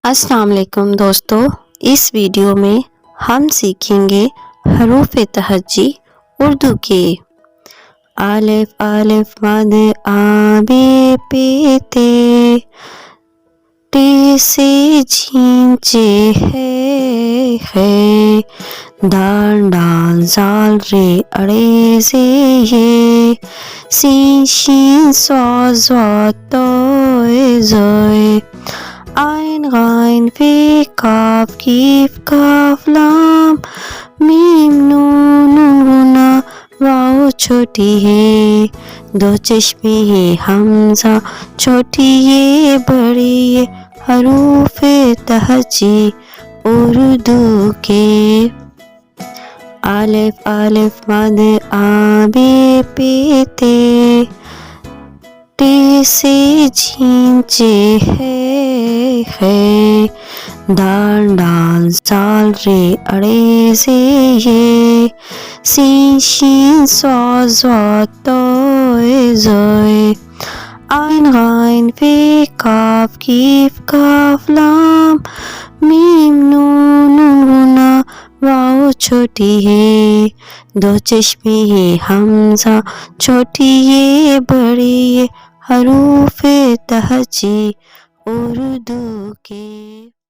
अस्सलाम वालेकुम दोस्तों, इस वीडियो में हम सीखेंगे हरूफ तहज्जी उर्दू के। आलिफ आलिफ मद आ बे पे ते, टे से झीन चे है, दाल डाल जाल रे अड़े से ये, सीन शीन स्वाद स्वाद तोए जोए, आइन गाइन फे काफ कीफ काफ लाम, मीम नून नून गुना वाओ छोटी है, दो चश्मे है हमजा छोटी ये बड़ी ये, हरूफ तहज्जी उर्दू के। आलिफ आलिफ मद आ बे पे ते, टे से झीन चे है, दाल डाल जाल रे अड़े से ये, सीन शीन स्वाद स्वाद तोए जोए, आइन गाइन फे काफ कीफ काफ लाम, मीम नून नून गुना वाओ छोटी है, दो चश्मे है हमजा छोटी ये बड़ी ये, हरूफ तहज्जी उर्दू के।